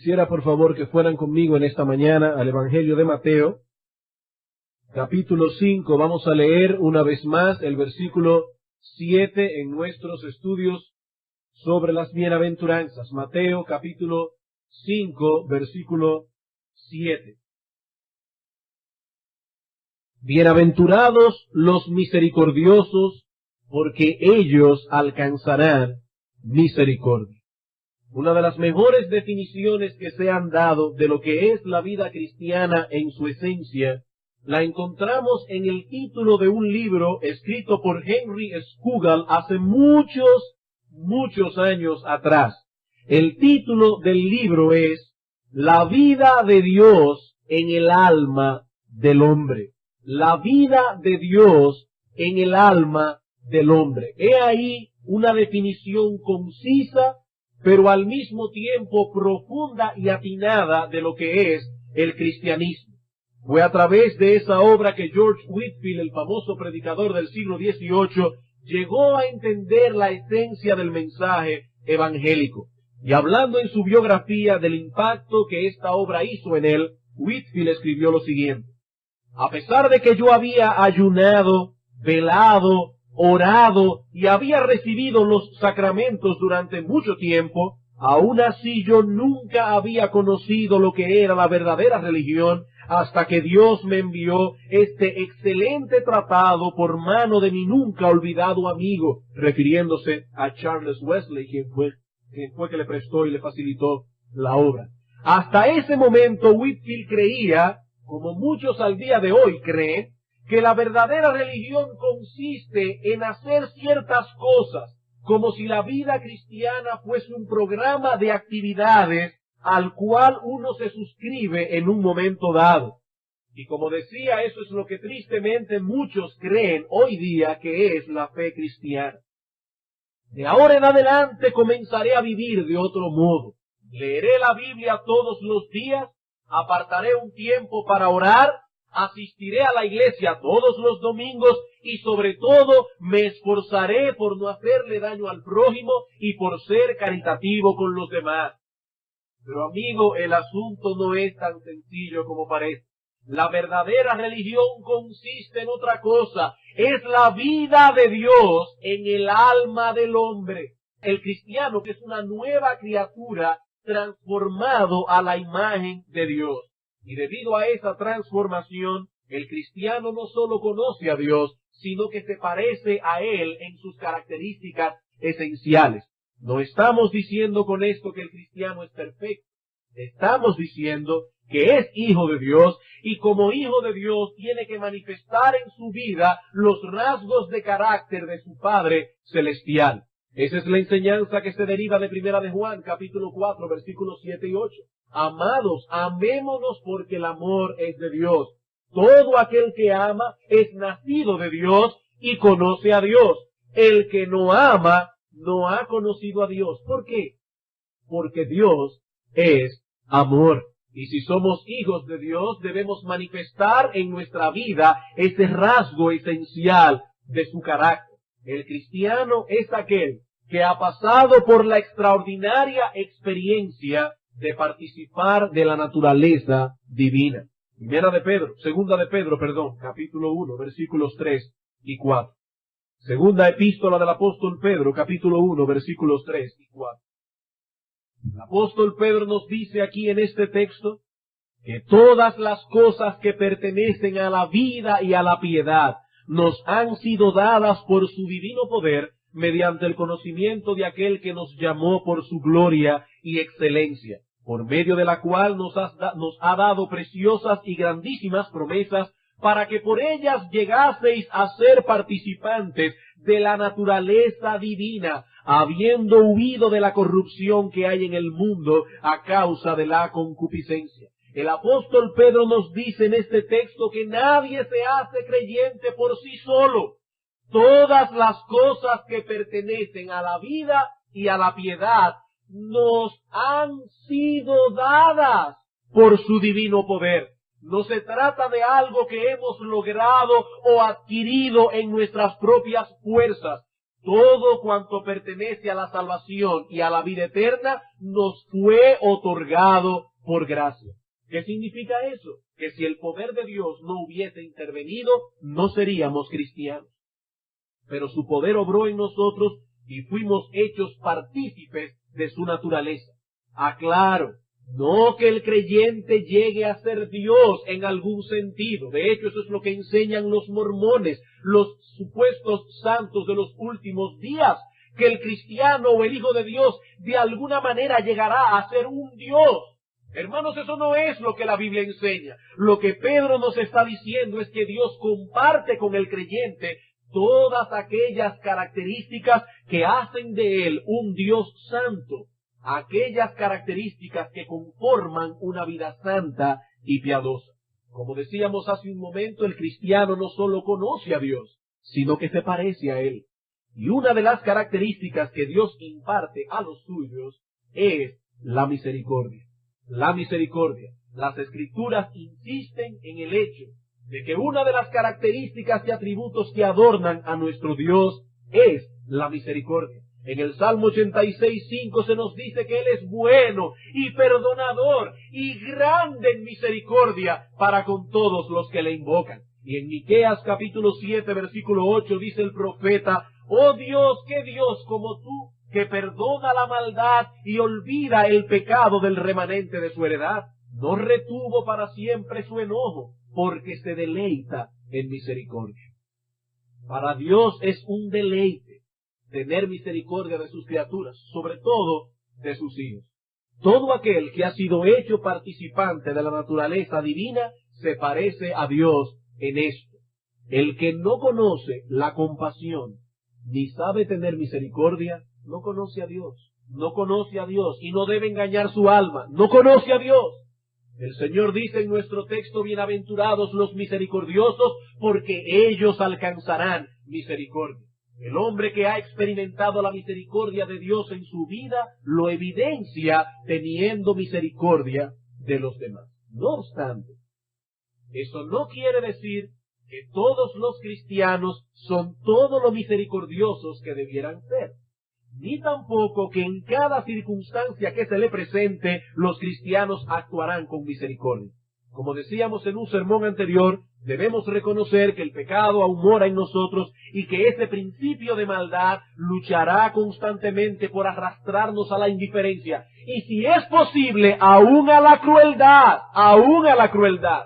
Quisiera por favor que fueran conmigo en esta mañana al Evangelio de Mateo, capítulo 5. Vamos a leer una vez más el versículo 7 en nuestros estudios sobre las bienaventuranzas. Mateo capítulo 5, versículo 7. Bienaventurados los misericordiosos, porque ellos alcanzarán misericordia. Una de las mejores definiciones que se han dado de lo que es la vida cristiana en su esencia, la encontramos en el título de un libro escrito por Henry Scougal hace muchos años atrás. El título del libro es La vida de Dios en el alma del hombre. La vida de Dios en el alma del hombre. He ahí una definición concisa, pero al mismo tiempo profunda y atinada de lo que es el cristianismo. Fue a través de esa obra que George Whitefield, el famoso predicador del siglo XVIII, llegó a entender la esencia del mensaje evangélico. Y hablando en su biografía del impacto que esta obra hizo en él, Whitefield escribió lo siguiente: a pesar de que yo había ayunado, velado, orado y había recibido los sacramentos durante mucho tiempo, aún así yo nunca había conocido lo que era la verdadera religión hasta que Dios me envió este excelente tratado por mano de mi nunca olvidado amigo, refiriéndose a Charles Wesley, quien fue que le prestó y le facilitó la obra. Hasta ese momento Whitefield creía, como muchos al día de hoy creen, que la verdadera religión consiste en hacer ciertas cosas, como si la vida cristiana fuese un programa de actividades al cual uno se suscribe en un momento dado. Y como decía, eso es lo que tristemente muchos creen hoy día que es la fe cristiana. De ahora en adelante comenzaré a vivir de otro modo. Leeré la Biblia todos los días, apartaré un tiempo para orar, asistiré a la iglesia todos los domingos y sobre todo me esforzaré por no hacerle daño al prójimo y por ser caritativo con los demás. Pero amigo, el asunto no es tan sencillo como parece. La verdadera religión consiste en otra cosa. Es la vida de Dios en el alma del hombre. El cristiano, que es una nueva criatura, transformado a la imagen de Dios. Y debido a esa transformación, el cristiano no solo conoce a Dios, sino que se parece a Él en sus características esenciales. No estamos diciendo con esto que el cristiano es perfecto. Estamos diciendo que es hijo de Dios y como hijo de Dios tiene que manifestar en su vida los rasgos de carácter de su Padre celestial. Esa es la enseñanza que se deriva de Primera de Juan, capítulo 4, versículos 7 y 8. Amados, amémonos porque el amor es de Dios. Todo aquel que ama es nacido de Dios y conoce a Dios. El que no ama no ha conocido a Dios. ¿Por qué? Porque Dios es amor. Y si somos hijos de Dios, debemos manifestar en nuestra vida ese rasgo esencial de su carácter. El cristiano es aquel que ha pasado por la extraordinaria experiencia de participar de la naturaleza divina. Segunda de Pedro, capítulo 1, versículos 3 y 4. Segunda epístola del apóstol Pedro, capítulo 1, versículos 3 y 4. El apóstol Pedro nos dice aquí en este texto que todas las cosas que pertenecen a la vida y a la piedad nos han sido dadas por su divino poder mediante el conocimiento de aquel que nos llamó por su gloria y excelencia, por medio de la cual nos ha dado preciosas y grandísimas promesas para que por ellas llegaseis a ser participantes de la naturaleza divina, habiendo huido de la corrupción que hay en el mundo a causa de la concupiscencia. El apóstol Pedro nos dice en este texto que nadie se hace creyente por sí solo. Todas las cosas que pertenecen a la vida y a la piedad nos han sido dadas por su divino poder. No se trata de algo que hemos logrado o adquirido en nuestras propias fuerzas, todo cuanto pertenece a la salvación y a la vida eterna nos fue otorgado por gracia. ¿Qué significa eso? Que si el poder de Dios no hubiese intervenido, no seríamos cristianos. Pero su poder obró en nosotros y fuimos hechos partícipes de su naturaleza. Aclaro, no que el creyente llegue a ser Dios en algún sentido. De hecho, eso es lo que enseñan los mormones, los supuestos santos de los últimos días, que el cristiano o el Hijo de Dios de alguna manera llegará a ser un Dios. Hermanos, eso no es lo que la Biblia enseña. Lo que Pedro nos está diciendo es que Dios comparte con el creyente todas aquellas características que hacen de él un Dios santo, aquellas características que conforman una vida santa y piadosa. Como decíamos hace un momento, el cristiano no solo conoce a Dios, sino que se parece a Él. Y una de las características que Dios imparte a los suyos es la misericordia. La misericordia. Las Escrituras insisten en el hecho de que una de las características y atributos que adornan a nuestro Dios es la misericordia. En el Salmo 86:5 se nos dice que Él es bueno y perdonador y grande en misericordia para con todos los que le invocan. Y en Miqueas capítulo 7 versículo 8 dice el profeta: oh Dios, qué Dios como tú, que perdona la maldad y olvida el pecado del remanente de su heredad. No retuvo para siempre su enojo, porque se deleita en misericordia. Para Dios es un deleite tener misericordia de sus criaturas, sobre todo de sus hijos. Todo aquel que ha sido hecho participante de la naturaleza divina se parece a Dios en esto. El que no conoce la compasión ni sabe tener misericordia, no conoce a Dios. No conoce a Dios y no debe engañar su alma. No conoce a Dios. El Señor dice en nuestro texto: bienaventurados los misericordiosos, porque ellos alcanzarán misericordia. El hombre que ha experimentado la misericordia de Dios en su vida lo evidencia teniendo misericordia de los demás. No obstante, eso no quiere decir que todos los cristianos son todo lo misericordiosos que debieran ser, ni tampoco que en cada circunstancia que se le presente los cristianos actuarán con misericordia. Como decíamos en un sermón anterior, debemos reconocer que el pecado aún mora en nosotros y que ese principio de maldad luchará constantemente por arrastrarnos a la indiferencia y, si es posible, aún a la crueldad, aún a la crueldad.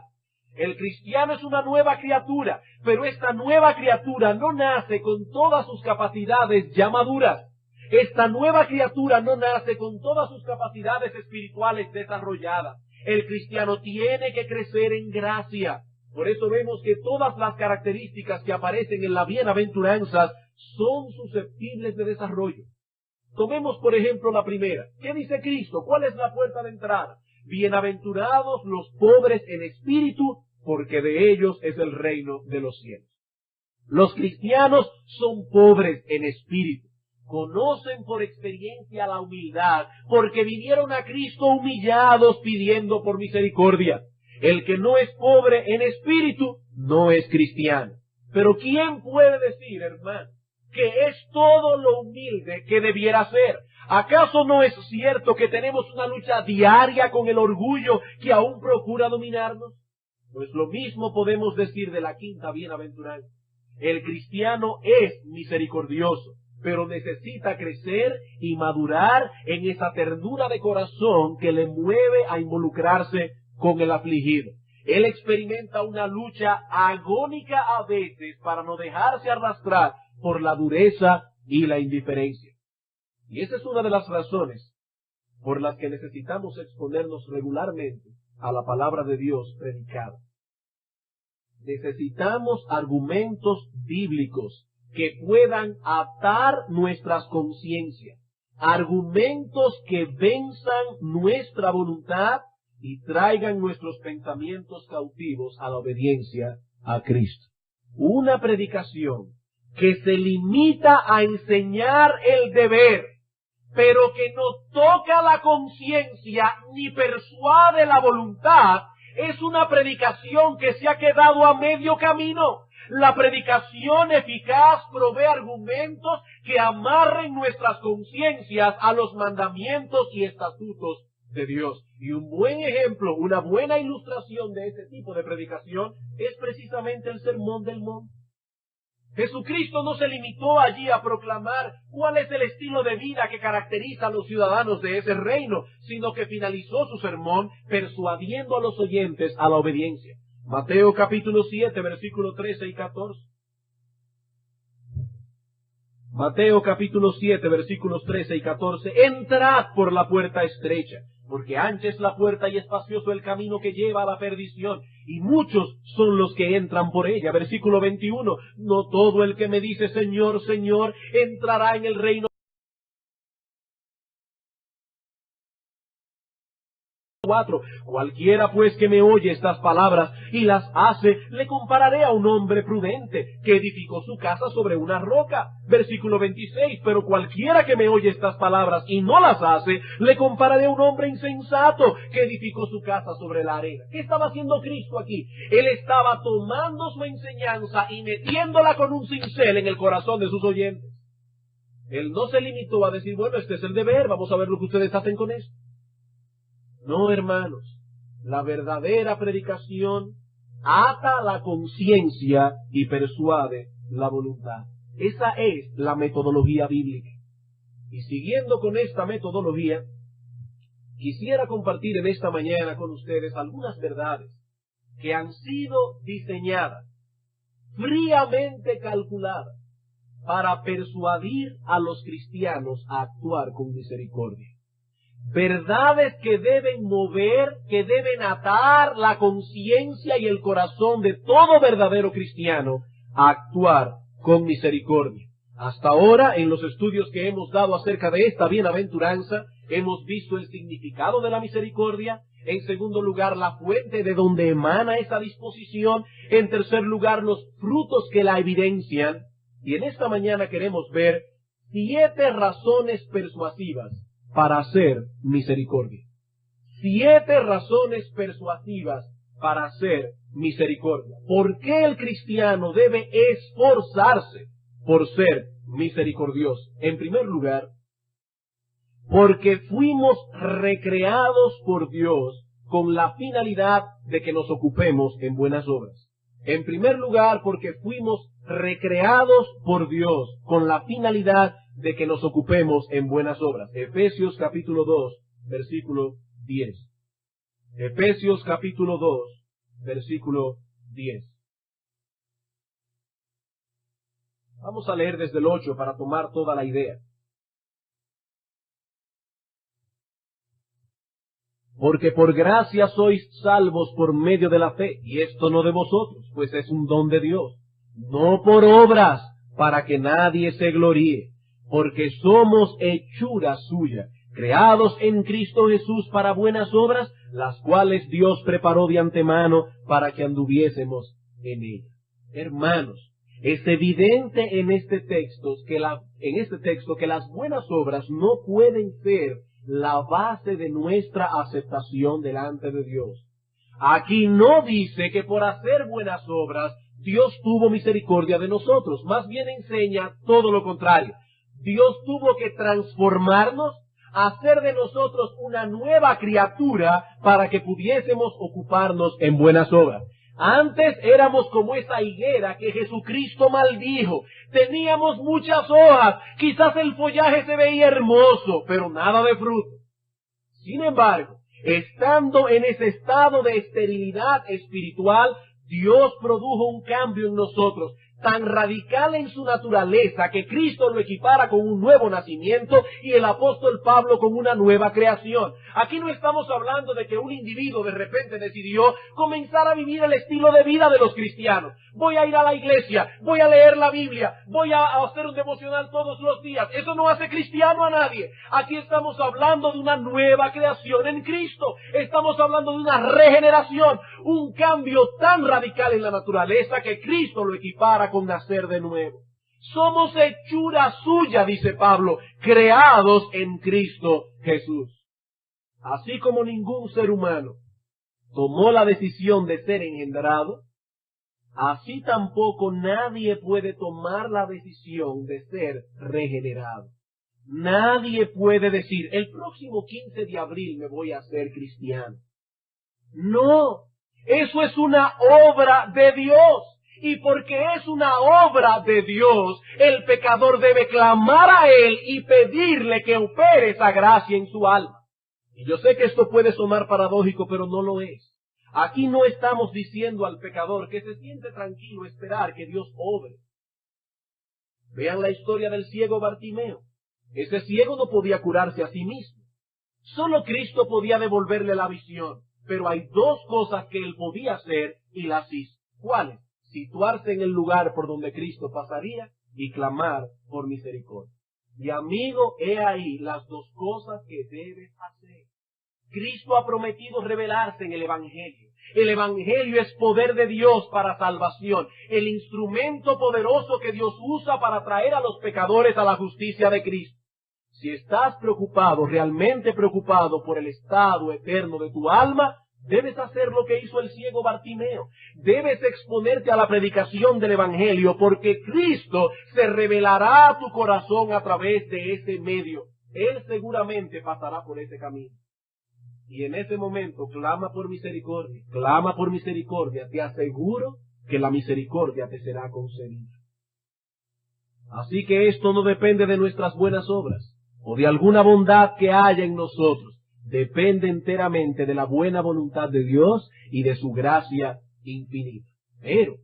El cristiano es una nueva criatura, pero esta nueva criatura no nace con todas sus capacidades ya maduras. Esta nueva criatura no nace con todas sus capacidades espirituales desarrolladas. El cristiano tiene que crecer en gracia. Por eso vemos que todas las características que aparecen en las bienaventuranzas son susceptibles de desarrollo. Tomemos, por ejemplo, la primera. ¿Qué dice Cristo? ¿Cuál es la puerta de entrada? Bienaventurados los pobres en espíritu, porque de ellos es el reino de los cielos. Los cristianos son pobres en espíritu. Conocen por experiencia la humildad, porque vinieron a Cristo humillados pidiendo por misericordia. El que no es pobre en espíritu no es cristiano. Pero ¿quién puede decir, hermano, que es todo lo humilde que debiera ser? ¿Acaso no es cierto que tenemos una lucha diaria con el orgullo que aún procura dominarnos? Pues lo mismo podemos decir de la quinta bienaventuranza. El cristiano es misericordioso, pero necesita crecer y madurar en esa ternura de corazón que le mueve a involucrarse con el afligido. Él experimenta una lucha agónica a veces para no dejarse arrastrar por la dureza y la indiferencia. Y esa es una de las razones por las que necesitamos exponernos regularmente a la palabra de Dios predicada. Necesitamos argumentos bíblicos que puedan atar nuestras conciencias, argumentos que venzan nuestra voluntad y traigan nuestros pensamientos cautivos a la obediencia a Cristo. Una predicación que se limita a enseñar el deber, pero que no toca la conciencia ni persuade la voluntad, es una predicación que se ha quedado a medio camino. La predicación eficaz provee argumentos que amarren nuestras conciencias a los mandamientos y estatutos de Dios. Y un buen ejemplo, una buena ilustración de este tipo de predicación es precisamente el Sermón del Monte. Jesucristo no se limitó allí a proclamar cuál es el estilo de vida que caracteriza a los ciudadanos de ese reino, sino que finalizó su sermón persuadiendo a los oyentes a la obediencia. Mateo capítulo 7, versículos 13 y 14. Mateo capítulo 7, versículos 13 y 14. Entrad por la puerta estrecha, porque ancha es la puerta y espacioso el camino que lleva a la perdición, y muchos son los que entran por ella. Versículo 21. No todo el que me dice Señor, Señor, entrará en el reino. 4. Cualquiera pues que me oye estas palabras y las hace, le compararé a un hombre prudente que edificó su casa sobre una roca. Versículo 26. Pero cualquiera que me oye estas palabras y no las hace, le compararé a un hombre insensato que edificó su casa sobre la arena. ¿Qué estaba haciendo Cristo aquí? Él estaba tomando su enseñanza y metiéndola con un cincel en el corazón de sus oyentes. Él no se limitó a decir, bueno, este es el deber, vamos a ver lo que ustedes hacen con esto. No, hermanos, la verdadera predicación ata la conciencia y persuade la voluntad. Esa es la metodología bíblica. Y siguiendo con esta metodología, quisiera compartir en esta mañana con ustedes algunas verdades que han sido diseñadas, fríamente calculadas, para persuadir a los cristianos a actuar con misericordia. Verdades que deben mover, que deben atar la conciencia y el corazón de todo verdadero cristiano a actuar con misericordia. Hasta ahora, en los estudios que hemos dado acerca de esta bienaventuranza, hemos visto el significado de la misericordia. En segundo lugar, la fuente de donde emana esa disposición. En tercer lugar, los frutos que la evidencian. Y en esta mañana queremos ver 7 razones persuasivas para hacer misericordia. 7 razones persuasivas para hacer misericordia. ¿Por qué el cristiano debe esforzarse por ser misericordioso? En primer lugar, porque fuimos recreados por Dios con la finalidad de que nos ocupemos en buenas obras. En primer lugar, porque fuimos recreados por Dios con la finalidad de que nos ocupemos en buenas obras. Efesios capítulo 2, versículo 10. Efesios capítulo 2, versículo 10. Vamos a leer desde el 8 para tomar toda la idea. Porque por gracia sois salvos por medio de la fe, y esto no de vosotros, pues es un don de Dios, no por obras, para que nadie se gloríe, porque somos hechura suya, creados en Cristo Jesús para buenas obras, las cuales Dios preparó de antemano para que anduviésemos en ellas. Hermanos, es evidente en este texto que las buenas obras no pueden ser la base de nuestra aceptación delante de Dios. Aquí no dice que por hacer buenas obras Dios tuvo misericordia de nosotros, más bien enseña todo lo contrario. Dios tuvo que transformarnos, hacer de nosotros una nueva criatura para que pudiésemos ocuparnos en buenas obras. Antes éramos como esa higuera que Jesucristo maldijo. Teníamos muchas hojas, quizás el follaje se veía hermoso, pero nada de fruto. Sin embargo, estando en ese estado de esterilidad espiritual, Dios produjo un cambio en nosotros, tan radical en su naturaleza que Cristo lo equipara con un nuevo nacimiento y el apóstol Pablo con una nueva creación. Aquí no estamos hablando de que un individuo de repente decidió comenzar a vivir el estilo de vida de los cristianos. Voy a ir a la iglesia, voy a leer la Biblia, voy a hacer un devocional todos los días. Eso no hace cristiano a nadie. Aquí estamos hablando de una nueva creación en Cristo. Estamos hablando de una regeneración, un cambio tan radical en la naturaleza que Cristo lo equipara con nacer de nuevo. Somos hechura suya, dice Pablo, creados en Cristo Jesús. Así como ningún ser humano tomó la decisión de ser engendrado, así tampoco nadie puede tomar la decisión de ser regenerado. Nadie puede decir, el próximo 15 de abril me voy a hacer cristiano. No, eso es una obra de Dios. Y porque es una obra de Dios, el pecador debe clamar a Él y pedirle que opere esa gracia en su alma. Y yo sé que esto puede sonar paradójico, pero no lo es. Aquí no estamos diciendo al pecador que se siente tranquilo esperar que Dios obre. Vean la historia del ciego Bartimeo. Ese ciego no podía curarse a sí mismo. Solo Cristo podía devolverle la visión. Pero hay dos cosas que él podía hacer y las hizo. ¿Cuáles? Situarse en el lugar por donde Cristo pasaría y clamar por misericordia. Y amigo, he ahí las dos cosas que debes hacer. Cristo ha prometido revelarse en el Evangelio. El Evangelio es poder de Dios para salvación, el instrumento poderoso que Dios usa para traer a los pecadores a la justicia de Cristo. Si estás preocupado, realmente preocupado por el estado eterno de tu alma, debes hacer lo que hizo el ciego Bartimeo. Debes exponerte a la predicación del Evangelio, porque Cristo se revelará a tu corazón a través de ese medio. Él seguramente pasará por ese camino. Y en ese momento clama por misericordia. Clama por misericordia. Te aseguro que la misericordia te será concedida. Así que esto no depende de nuestras buenas obras o de alguna bondad que haya en nosotros. Depende enteramente de la buena voluntad de Dios y de su gracia infinita. Pero,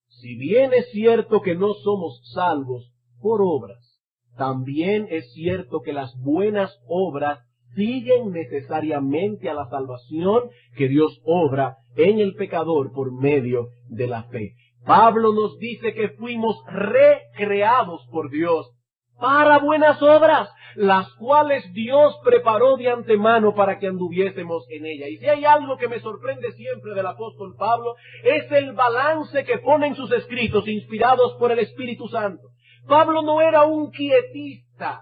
si bien es cierto que no somos salvos por obras, también es cierto que las buenas obras siguen necesariamente a la salvación que Dios obra en el pecador por medio de la fe. Pablo nos dice que fuimos recreados por Dios para buenas obras, las cuales Dios preparó de antemano para que anduviésemos en ella. Y si hay algo que me sorprende siempre del apóstol Pablo, es el balance que pone en sus escritos inspirados por el Espíritu Santo. Pablo no era un quietista.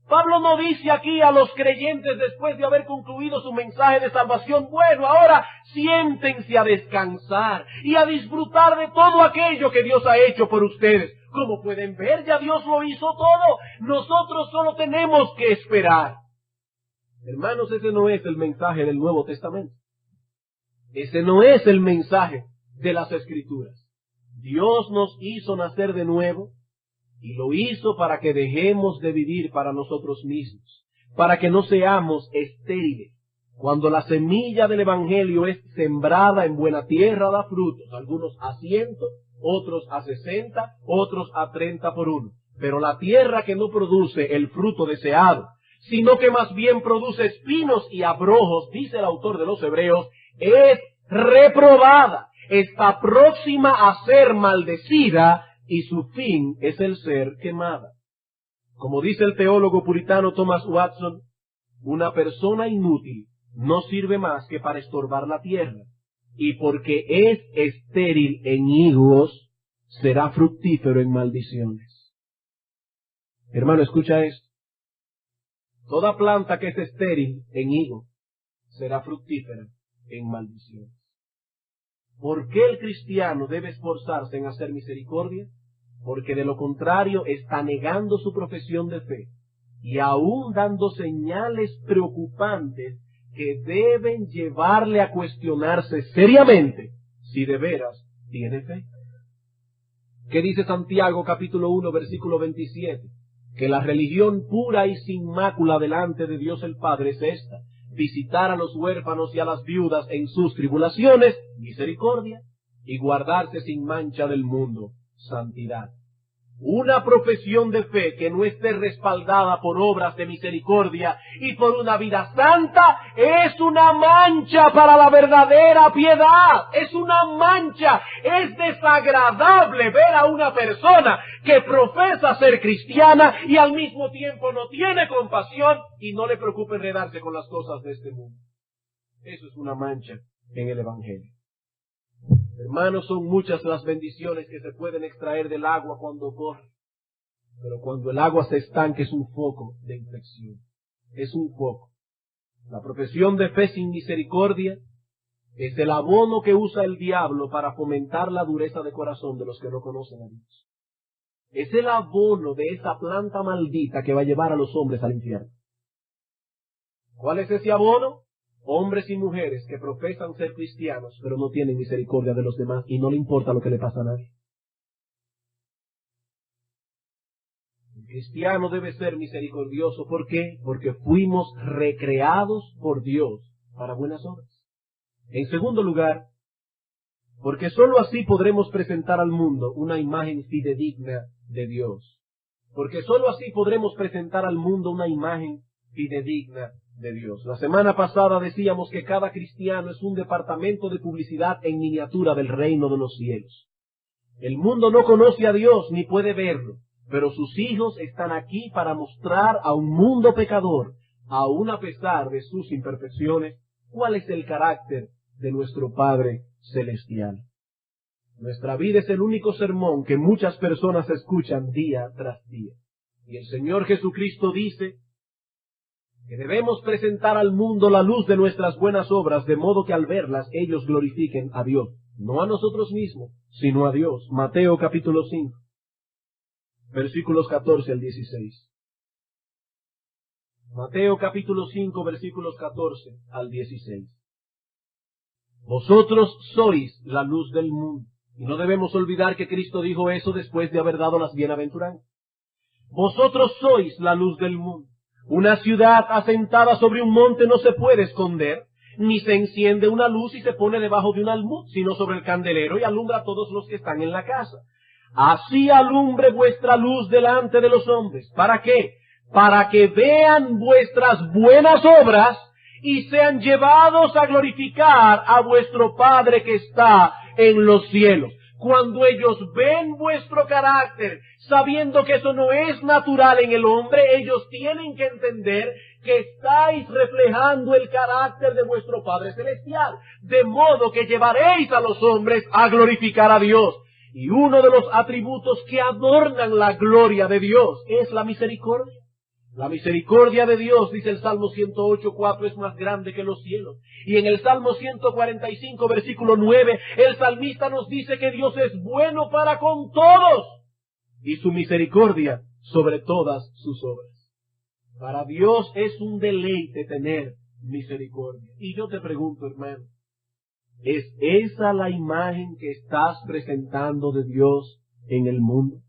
Pablo no dice aquí a los creyentes después de haber concluido su mensaje de salvación, bueno, ahora siéntense a descansar y a disfrutar de todo aquello que Dios ha hecho por ustedes. Como pueden ver, ya Dios lo hizo todo. Nosotros solo tenemos que esperar. Hermanos, ese no es el mensaje del Nuevo Testamento. Ese no es el mensaje de las Escrituras. Dios nos hizo nacer de nuevo y lo hizo para que dejemos de vivir para nosotros mismos, para que no seamos estériles. Cuando la semilla del Evangelio es sembrada en buena tierra, da frutos, algunos a 100, otros a 60, otros a 30 por uno. Pero la tierra que no produce el fruto deseado, sino que más bien produce espinos y abrojos, dice el autor de los Hebreos, es reprobada, está próxima a ser maldecida y su fin es el ser quemada. Como dice el teólogo puritano Thomas Watson, una persona inútil no sirve más que para estorbar la tierra, y porque es estéril en higos, será fructífero en maldiciones. Hermano, escucha esto. Toda planta que es estéril en higo será fructífera en maldiciones. ¿Por qué el cristiano debe esforzarse en hacer misericordia? Porque de lo contrario está negando su profesión de fe y aún dando señales preocupantes que deben llevarle a cuestionarse seriamente si de veras tiene fe. ¿Qué dice Santiago capítulo 1 versículo 27? Que la religión pura y sin mácula delante de Dios el Padre es esta: visitar a los huérfanos y a las viudas en sus tribulaciones, misericordia, y guardarse sin mancha del mundo, santidad. Una profesión de fe que no esté respaldada por obras de misericordia y por una vida santa es una mancha para la verdadera piedad. Es una mancha. Es desagradable ver a una persona que profesa ser cristiana y al mismo tiempo no tiene compasión y no le preocupa enredarse con las cosas de este mundo. Eso es una mancha en el Evangelio. Hermanos, son muchas las bendiciones que se pueden extraer del agua cuando corre. Pero cuando el agua se estanque es un foco de infección. Es un foco. La profesión de fe sin misericordia Es el abono que usa el diablo para fomentar la dureza de corazón de los que no conocen a Dios. Es el abono de esa planta maldita que va a llevar a los hombres al infierno. ¿Cuál es ese abono? Hombres y mujeres que profesan ser cristianos, pero no tienen misericordia de los demás y no le importa lo que le pasa a nadie. El cristiano debe ser misericordioso. ¿Por qué? Porque fuimos recreados por Dios para buenas obras. En segundo lugar, porque sólo así podremos presentar al mundo una imagen fidedigna de Dios. Porque sólo así podremos presentar al mundo una imagen fidedigna de Dios. La semana pasada decíamos que cada cristiano es un departamento de publicidad en miniatura del reino de los cielos. El mundo no conoce a Dios ni puede verlo, pero sus hijos están aquí para mostrar a un mundo pecador, aun a pesar de sus imperfecciones, cuál es el carácter de nuestro Padre Celestial. Nuestra vida es el único sermón que muchas personas escuchan día tras día. Y el Señor Jesucristo dice que debemos presentar al mundo la luz de nuestras buenas obras, de modo que al verlas ellos glorifiquen a Dios. No a nosotros mismos, sino a Dios. Mateo capítulo 5, versículos 14 al 16. Mateo capítulo 5, versículos 14 al 16. Vosotros sois la luz del mundo. Y no debemos olvidar que Cristo dijo eso después de haber dado las bienaventuranzas. Vosotros sois la luz del mundo. Una ciudad asentada sobre un monte no se puede esconder, ni se enciende una luz y se pone debajo de un almud, sino sobre el candelero y alumbra a todos los que están en la casa. Así alumbre vuestra luz delante de los hombres. ¿Para qué? Para que vean vuestras buenas obras y sean llevados a glorificar a vuestro Padre que está en los cielos. Cuando ellos ven vuestro carácter, sabiendo que eso no es natural en el hombre, ellos tienen que entender que estáis reflejando el carácter de vuestro Padre Celestial, de modo que llevaréis a los hombres a glorificar a Dios. Y uno de los atributos que adornan la gloria de Dios es la misericordia. La misericordia de Dios, dice el Salmo 108:4, es más grande que los cielos. Y en el Salmo 145, versículo 9, el salmista nos dice que Dios es bueno para con todos y su misericordia sobre todas sus obras. Para Dios es un deleite tener misericordia. Y yo te pregunto, hermano, ¿es esa la imagen que estás presentando de Dios en el mundo?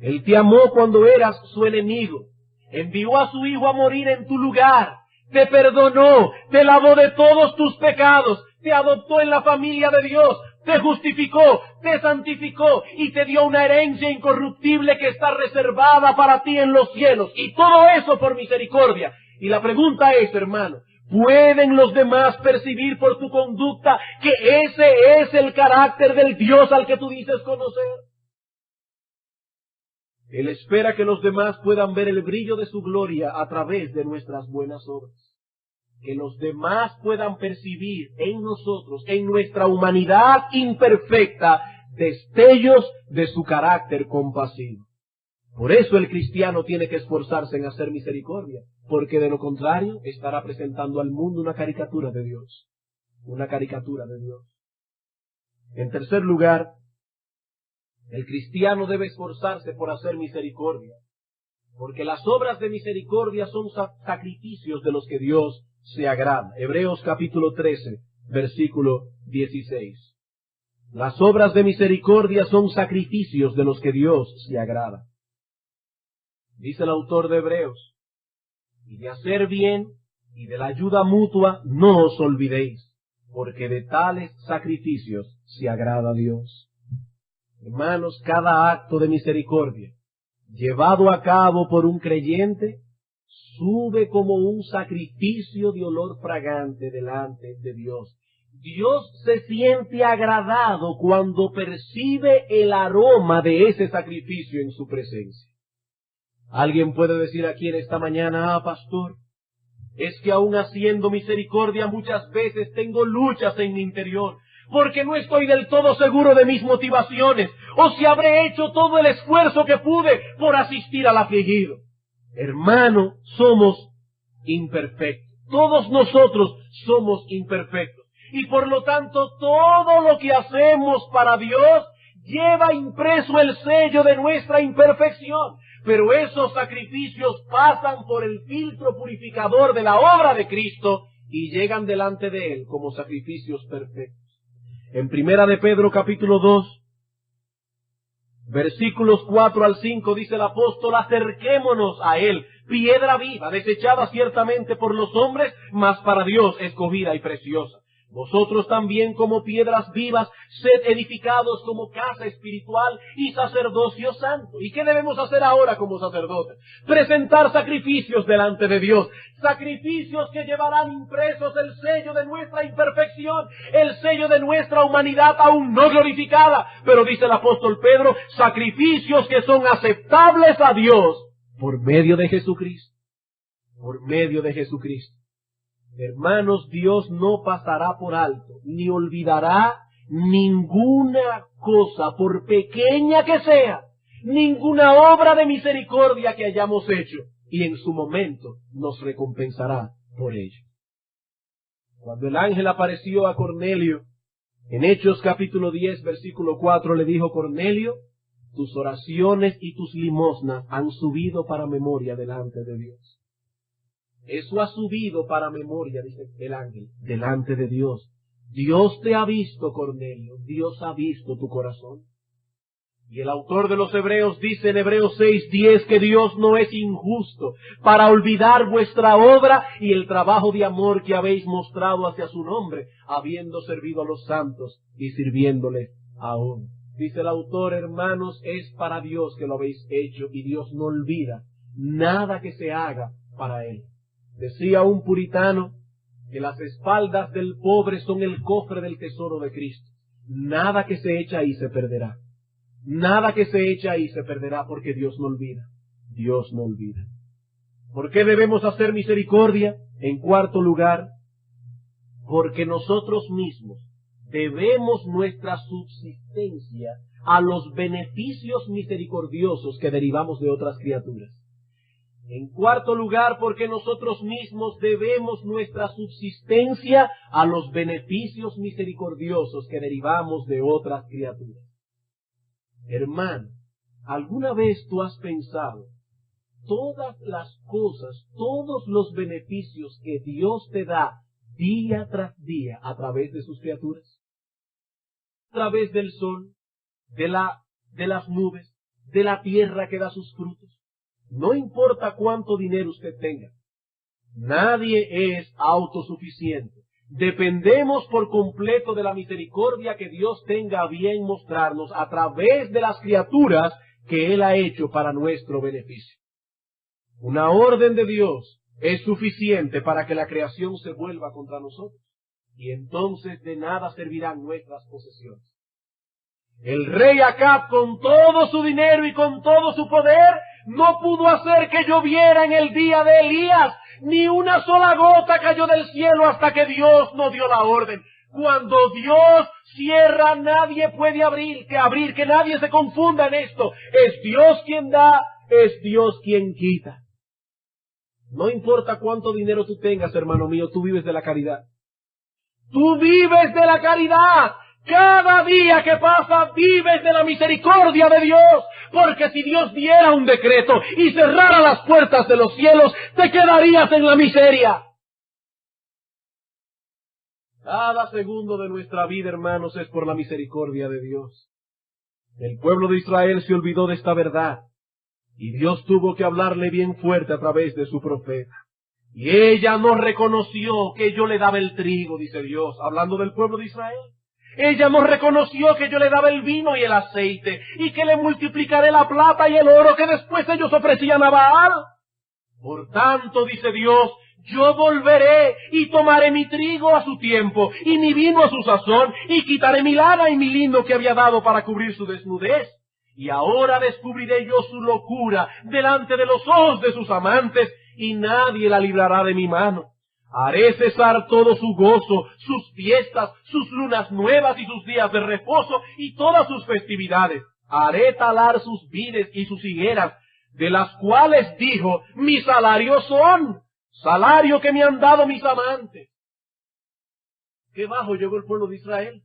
Él te amó cuando eras su enemigo, envió a su Hijo a morir en tu lugar, te perdonó, te lavó de todos tus pecados, te adoptó en la familia de Dios, te justificó, te santificó y te dio una herencia incorruptible que está reservada para ti en los cielos. Y todo eso por misericordia. Y la pregunta es, hermano, ¿pueden los demás percibir por tu conducta que ese es el carácter del Dios al que tú dices conocer? Él espera que los demás puedan ver el brillo de su gloria a través de nuestras buenas obras. Que los demás puedan percibir en nosotros, en nuestra humanidad imperfecta, destellos de su carácter compasivo. Por eso el cristiano tiene que esforzarse en hacer misericordia, porque de lo contrario estará presentando al mundo una caricatura de Dios. Una caricatura de Dios. En tercer lugar, el cristiano debe esforzarse por hacer misericordia, porque las obras de misericordia son sacrificios de los que Dios se agrada. Hebreos capítulo 13, versículo 16. Las obras de misericordia son sacrificios de los que Dios se agrada. Dice el autor de Hebreos, y de hacer bien y de la ayuda mutua no os olvidéis, porque de tales sacrificios se agrada a Dios. Hermanos, cada acto de misericordia llevado a cabo por un creyente sube como un sacrificio de olor fragante delante de Dios. Dios se siente agradado cuando percibe el aroma de ese sacrificio en su presencia. Alguien puede decir aquí en esta mañana, pastor, es que aún haciendo misericordia muchas veces tengo luchas en mi interior, porque no estoy del todo seguro de mis motivaciones, o si habré hecho todo el esfuerzo que pude por asistir al afligido. Hermano, somos imperfectos. Todos nosotros somos imperfectos. Y por lo tanto, todo lo que hacemos para Dios lleva impreso el sello de nuestra imperfección. Pero esos sacrificios pasan por el filtro purificador de la obra de Cristo y llegan delante de Él como sacrificios perfectos. En Primera de Pedro capítulo 2, versículos 4 al 5 dice el apóstol: acerquémonos a Él, piedra viva, desechada ciertamente por los hombres, mas para Dios escogida y preciosa. Vosotros también, como piedras vivas, sed edificados como casa espiritual y sacerdocio santo. ¿Y qué debemos hacer ahora como sacerdotes? Presentar sacrificios delante de Dios. Sacrificios que llevarán impresos el sello de nuestra imperfección, el sello de nuestra humanidad aún no glorificada. Pero dice el apóstol Pedro, sacrificios que son aceptables a Dios por medio de Jesucristo. Por medio de Jesucristo. Hermanos, Dios no pasará por alto, ni olvidará ninguna cosa, por pequeña que sea, ninguna obra de misericordia que hayamos hecho, y en su momento nos recompensará por ello. Cuando el ángel apareció a Cornelio, en Hechos capítulo 10, versículo 4, le dijo: Cornelio, tus oraciones y tus limosnas han subido para memoria delante de Dios. Eso ha subido para memoria, dice el ángel, delante de Dios. Dios te ha visto, Cornelio, Dios ha visto tu corazón. Y el autor de los Hebreos dice en Hebreos 6:10 que Dios no es injusto para olvidar vuestra obra y el trabajo de amor que habéis mostrado hacia su nombre, habiendo servido a los santos y sirviéndole aún. Dice el autor: hermanos, es para Dios que lo habéis hecho, y Dios no olvida nada que se haga para Él. Decía un puritano que las espaldas del pobre son el cofre del tesoro de Cristo. Nada que se echa ahí se perderá. Nada que se echa ahí se perderá, porque Dios no olvida. Dios no olvida. ¿Por qué debemos hacer misericordia? En cuarto lugar, porque nosotros mismos debemos nuestra subsistencia a los beneficios misericordiosos que derivamos de otras criaturas. En cuarto lugar, porque nosotros mismos debemos nuestra subsistencia a los beneficios misericordiosos que derivamos de otras criaturas. Hermano, ¿alguna vez tú has pensado todas las cosas, todos los beneficios que Dios te da día tras día a través de sus criaturas? A través del sol, de las nubes, de la tierra que da sus frutos. No importa cuánto dinero usted tenga, nadie es autosuficiente. Dependemos por completo de la misericordia que Dios tenga a bien mostrarnos a través de las criaturas que Él ha hecho para nuestro beneficio. Una orden de Dios es suficiente para que la creación se vuelva contra nosotros, y entonces de nada servirán nuestras posesiones. El rey Acab, con todo su dinero y con todo su poder, no pudo hacer que lloviera en el día de Elías. Ni una sola gota cayó del cielo hasta que Dios no dio la orden. Cuando Dios cierra, nadie puede abrir, que nadie se confunda en esto. Es Dios quien da, es Dios quien quita. No importa cuánto dinero tú tengas, hermano mío, tú vives de la caridad. Tú vives de la caridad. Cada día que pasa vives de la misericordia de Dios, porque si Dios diera un decreto y cerrara las puertas de los cielos, te quedarías en la miseria. Cada segundo de nuestra vida, hermanos, es por la misericordia de Dios. El pueblo de Israel se olvidó de esta verdad, y Dios tuvo que hablarle bien fuerte a través de su profeta. Y ella no reconoció que yo le daba el trigo, dice Dios, hablando del pueblo de Israel. Ella no reconoció que yo le daba el vino y el aceite, y que le multiplicaré la plata y el oro que después ellos ofrecían a Baal. Por tanto, dice Dios, yo volveré y tomaré mi trigo a su tiempo, y mi vino a su sazón, y quitaré mi lana y mi lino que había dado para cubrir su desnudez. Y ahora descubriré yo su locura delante de los ojos de sus amantes, y nadie la librará de mi mano. Haré cesar todo su gozo, sus fiestas, sus lunas nuevas y sus días de reposo y todas sus festividades. Haré talar sus vides y sus higueras, de las cuales dijo, mi salario son. salario que me han dado mis amantes. Qué bajo llegó el pueblo de Israel.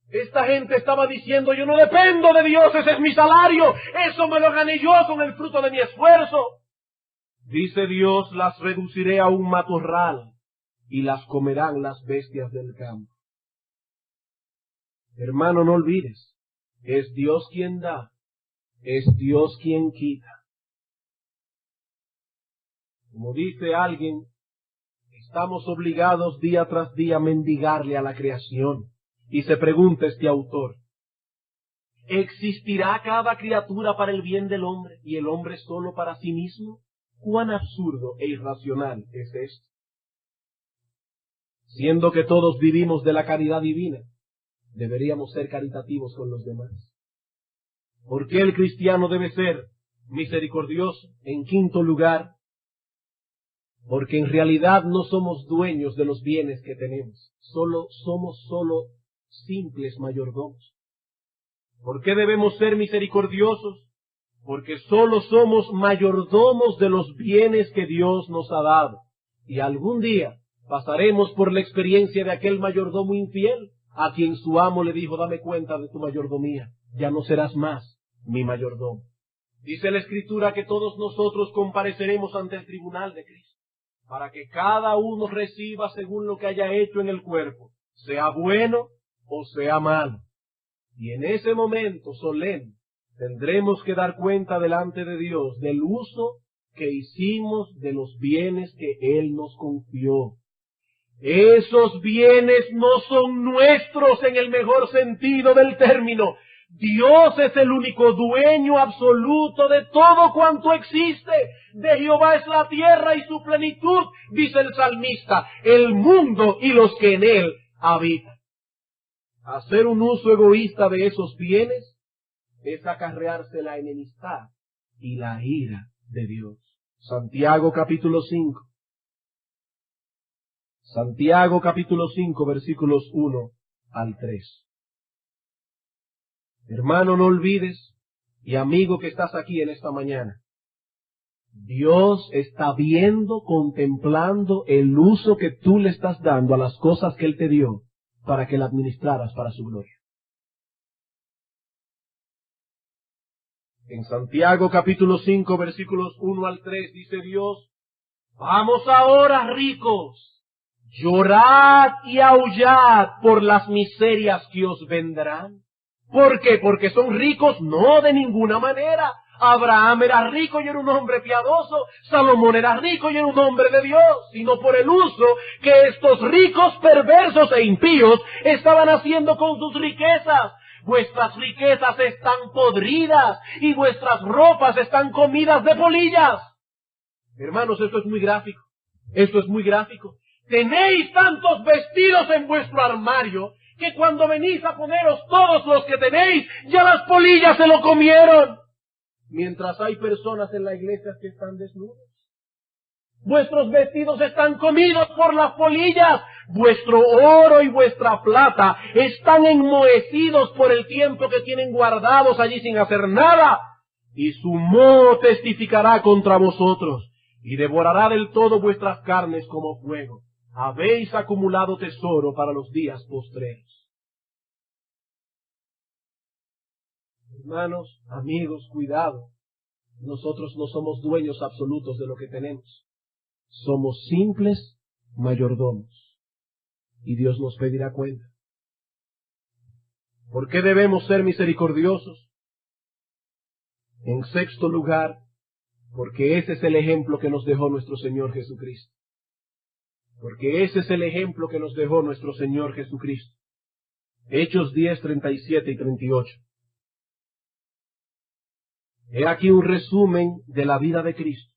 Esta gente estaba diciendo, yo no dependo de Dios, ese es mi salario, eso me lo gané yo con el fruto de mi esfuerzo. Dice Dios, las reduciré a un matorral y las comerán las bestias del campo. Hermano, no olvides, es Dios quien da, es Dios quien quita. Como dice alguien, estamos obligados día tras día a mendigarle a la creación. Y se pregunta este autor, ¿existirá cada criatura para el bien del hombre y el hombre solo para sí mismo? ¿Cuán absurdo e irracional es esto? Siendo que todos vivimos de la caridad divina, deberíamos ser caritativos con los demás. ¿Por qué el cristiano debe ser misericordioso? En quinto lugar, porque en realidad no somos dueños de los bienes que tenemos, somos simples mayordomos. ¿Por qué debemos ser misericordiosos? Porque solo somos mayordomos de los bienes que Dios nos ha dado. Y algún día pasaremos por la experiencia de aquel mayordomo infiel, a quien su amo le dijo, dame cuenta de tu mayordomía, ya no serás más mi mayordomo. Dice la Escritura que todos nosotros compareceremos ante el tribunal de Cristo, para que cada uno reciba según lo que haya hecho en el cuerpo, sea bueno o sea malo. Y en ese momento solemne tendremos que dar cuenta delante de Dios del uso que hicimos de los bienes que Él nos confió. Esos bienes no son nuestros en el mejor sentido del término. Dios es el único dueño absoluto de todo cuanto existe. De Jehová es la tierra y su plenitud, dice el salmista, el mundo y los que en él habitan. Hacer un uso egoísta de esos bienes es acarrearse la enemistad y la ira de Dios. Santiago capítulo 5. Santiago capítulo 5 versículos 1 al 3. Hermano, no olvides, y amigo que estás aquí en esta mañana, Dios está viendo, contemplando el uso que tú le estás dando a las cosas que Él te dio para que la administraras para su gloria. En Santiago capítulo 5 versículos 1 al 3 dice Dios, vamos ahora ricos, llorad y aullad por las miserias que os vendrán. ¿Por qué? Porque son ricos, no, de ninguna manera. Abraham era rico y era un hombre piadoso, Salomón era rico y era un hombre de Dios, sino por el uso que estos ricos perversos e impíos estaban haciendo con sus riquezas. Vuestras riquezas están podridas y vuestras ropas están comidas de polillas. Hermanos, esto es muy gráfico, esto es muy gráfico. Tenéis tantos vestidos en vuestro armario que cuando venís a poneros todos los que tenéis, ya las polillas se lo comieron. Mientras hay personas en la iglesia que están desnudas. Vuestros vestidos están comidos por las polillas. Vuestro oro y vuestra plata están enmohecidos por el tiempo que tienen guardados allí sin hacer nada. Y su moho testificará contra vosotros y devorará del todo vuestras carnes como fuego. Habéis acumulado tesoro para los días postreros. Hermanos, amigos, cuidado. Nosotros no somos dueños absolutos de lo que tenemos. Somos simples mayordomos. Y Dios nos pedirá cuenta. ¿Por qué debemos ser misericordiosos? En sexto lugar, porque ese es el ejemplo que nos dejó nuestro Señor Jesucristo. Porque ese es el ejemplo que nos dejó nuestro Señor Jesucristo. Hechos 10, 37 y 38. He aquí un resumen de la vida de Cristo.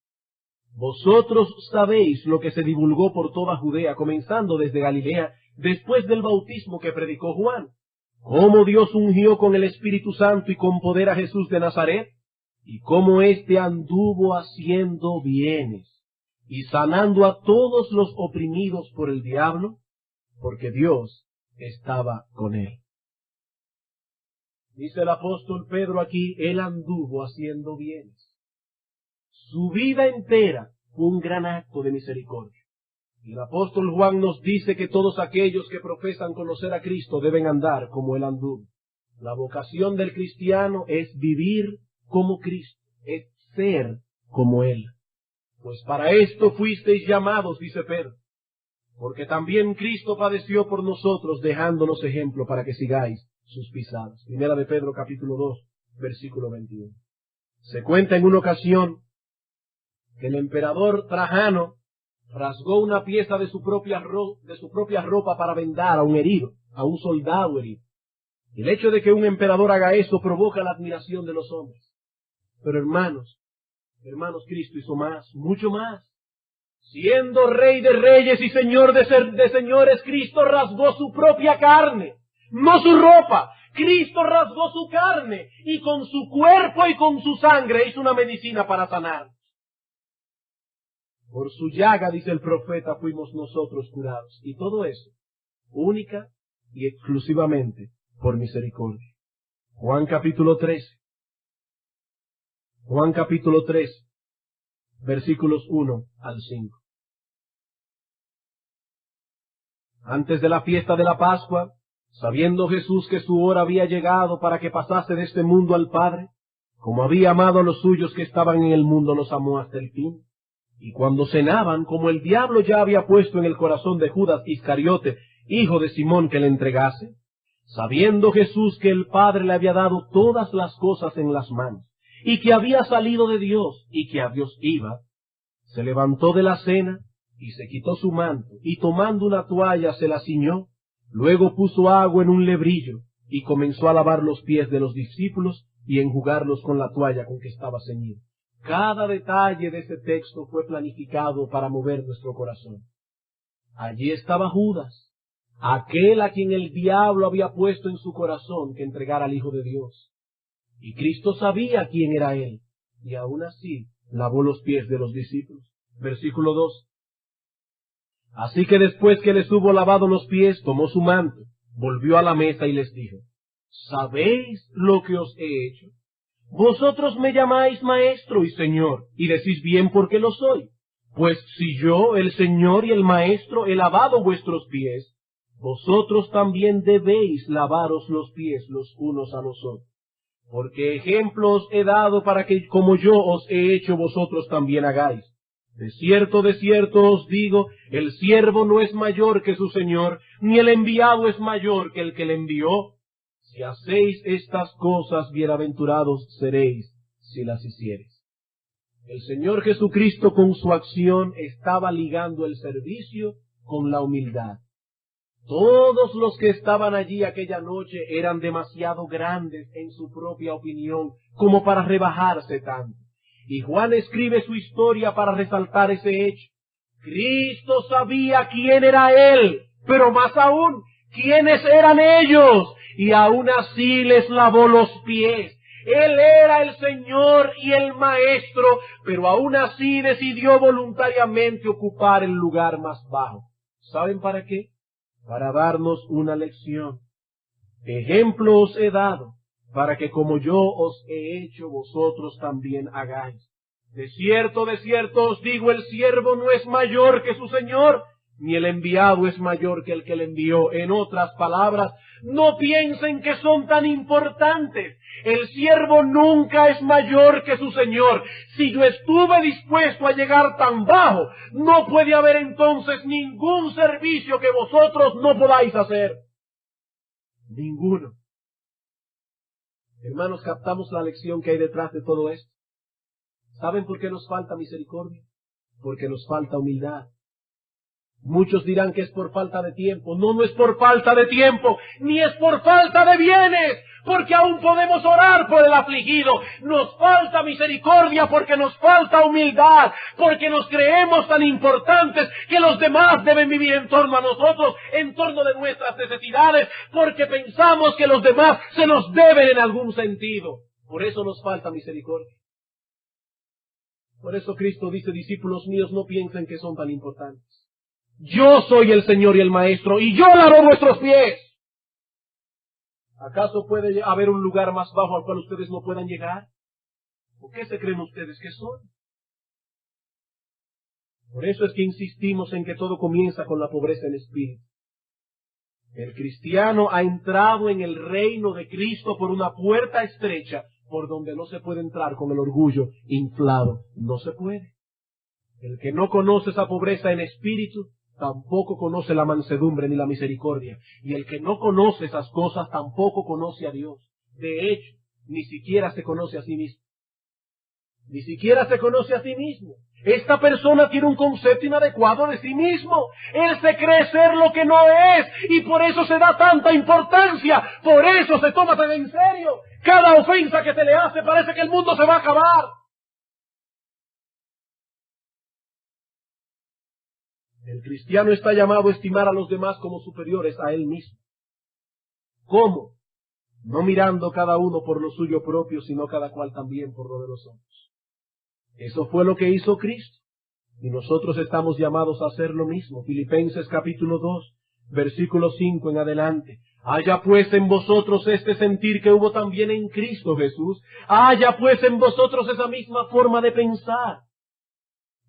Vosotros sabéis lo que se divulgó por toda Judea, comenzando desde Galilea, después del bautismo que predicó Juan. Cómo Dios ungió con el Espíritu Santo y con poder a Jesús de Nazaret, y cómo éste anduvo haciendo bienes y sanando a todos los oprimidos por el diablo, porque Dios estaba con él. Dice el apóstol Pedro aquí, él anduvo haciendo bienes. Su vida entera fue un gran acto de misericordia. Y el apóstol Juan nos dice que todos aquellos que profesan conocer a Cristo deben andar como Él anduvo. La vocación del cristiano es vivir como Cristo, es ser como Él. Pues para esto fuisteis llamados, dice Pedro, porque también Cristo padeció por nosotros, dejándonos ejemplo para que sigáis sus pisadas. Primera de Pedro, capítulo 2, versículo 21. Se cuenta en una ocasión que el emperador Trajano rasgó una pieza de su propia ropa para vendar a un herido, a un soldado herido. El hecho de que un emperador haga eso provoca la admiración de los hombres. Pero hermanos, Cristo hizo más, mucho más. Siendo Rey de reyes y Señor de señores, Cristo rasgó su propia carne, no su ropa. Cristo rasgó su carne y con su cuerpo y con su sangre hizo una medicina para sanar. Por su llaga, dice el profeta, fuimos nosotros curados. Y todo eso, única y exclusivamente por misericordia. Juan capítulo 13. Juan capítulo 3, versículos 1 al 5. Antes de la fiesta de la Pascua, sabiendo Jesús que su hora había llegado para que pasase de este mundo al Padre, como había amado a los suyos que estaban en el mundo, los amó hasta el fin. Y cuando cenaban, como el diablo ya había puesto en el corazón de Judas Iscariote, hijo de Simón, que le entregase, sabiendo Jesús que el Padre le había dado todas las cosas en las manos, y que había salido de Dios, y que a Dios iba, se levantó de la cena, y se quitó su manto, y tomando una toalla se la ciñó, luego puso agua en un lebrillo, y comenzó a lavar los pies de los discípulos, y enjugarlos con la toalla con que estaba ceñido. Cada detalle de ese texto fue planificado para mover nuestro corazón. Allí estaba Judas, aquel a quien el diablo había puesto en su corazón que entregara al Hijo de Dios. Y Cristo sabía quién era él, y aún así lavó los pies de los discípulos. Versículo 2. Así que después que les hubo lavado los pies, tomó su manto, volvió a la mesa y les dijo: ¿Sabéis lo que os he hecho? Vosotros me llamáis maestro y señor, y decís bien porque lo soy. Pues si yo, el Señor y el Maestro, he lavado vuestros pies, vosotros también debéis lavaros los pies los unos a los otros. Porque ejemplo os he dado para que, como yo os he hecho, vosotros también hagáis. De cierto os digo, el siervo no es mayor que su Señor, ni el enviado es mayor que el que le envió. Si hacéis estas cosas, bienaventurados seréis si las hiciereis. El Señor Jesucristo con su acción estaba ligando el servicio con la humildad. Todos los que estaban allí aquella noche eran demasiado grandes en su propia opinión como para rebajarse tanto. Y Juan escribe su historia para resaltar ese hecho. Cristo sabía quién era Él, pero más aún, quiénes eran ellos, y aún así les lavó los pies. Él era el Señor y el Maestro, pero aún así decidió voluntariamente ocupar el lugar más bajo. ¿Saben para qué? Para darnos una lección. Ejemplo os he dado, para que como yo os he hecho, vosotros también hagáis. De cierto os digo, el siervo no es mayor que su Señor, ni el enviado es mayor que el que le envió. En otras palabras, no piensen que son tan importantes. El siervo nunca es mayor que su Señor. Si yo estuve dispuesto a llegar tan bajo, no puede haber entonces ningún servicio que vosotros no podáis hacer. Ninguno. Hermanos, captamos la lección que hay detrás de todo esto. ¿Saben por qué nos falta misericordia? Porque nos falta humildad. Muchos dirán que es por falta de tiempo. No, no es por falta de tiempo, ni es por falta de bienes, porque aún podemos orar por el afligido. Nos falta misericordia porque nos falta humildad, porque nos creemos tan importantes que los demás deben vivir en torno a nosotros, en torno de nuestras necesidades, porque pensamos que los demás se nos deben en algún sentido. Por eso nos falta misericordia. Por eso Cristo dice: discípulos míos, no piensen que son tan importantes. Yo soy el Señor y el Maestro, y yo lavo vuestros pies. ¿Acaso puede haber un lugar más bajo al cual ustedes no puedan llegar? ¿O qué se creen ustedes que son? Por eso es que insistimos en que todo comienza con la pobreza en espíritu. El cristiano ha entrado en el reino de Cristo por una puerta estrecha, por donde no se puede entrar con el orgullo inflado. No se puede. El que no conoce esa pobreza en espíritu, tampoco conoce la mansedumbre ni la misericordia. Y el que no conoce esas cosas, tampoco conoce a Dios. De hecho, ni siquiera se conoce a sí mismo. Ni siquiera se conoce a sí mismo. Esta persona tiene un concepto inadecuado de sí mismo. Él se cree ser lo que no es y por eso se da tanta importancia. Por eso se toma tan en serio. Cada ofensa que se le hace parece que el mundo se va a acabar. El cristiano está llamado a estimar a los demás como superiores a él mismo. ¿Cómo? No mirando cada uno por lo suyo propio, sino cada cual también por lo de los otros. Eso fue lo que hizo Cristo. Y nosotros estamos llamados a hacer lo mismo. Filipenses capítulo 2, versículo 5 en adelante. Haya pues en vosotros este sentir que hubo también en Cristo Jesús. Haya pues en vosotros esa misma forma de pensar.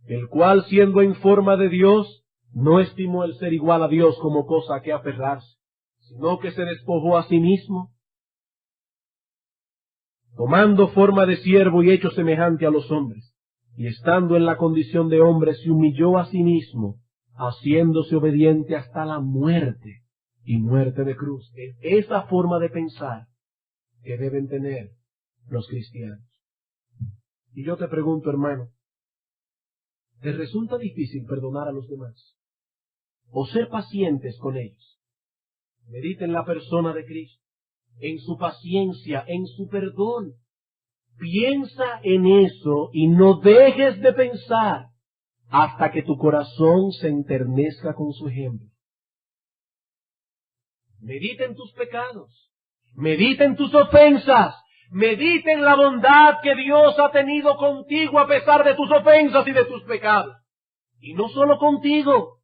El cual, siendo en forma de Dios, no estimó el ser igual a Dios como cosa a que aferrarse, sino que se despojó a sí mismo, tomando forma de siervo y hecho semejante a los hombres. Y estando en la condición de hombre, se humilló a sí mismo, haciéndose obediente hasta la muerte, y muerte de cruz. Es esa forma de pensar que deben tener los cristianos. Y yo te pregunto, hermano, ¿te resulta difícil perdonar a los demás? ¿O ser pacientes con ellos? Medita en la persona de Cristo, en su paciencia, en su perdón. Piensa en eso y no dejes de pensar hasta que tu corazón se enternezca con su ejemplo. Medita en tus pecados, medita en tus ofensas, medita en la bondad que Dios ha tenido contigo a pesar de tus ofensas y de tus pecados. Y no solo contigo,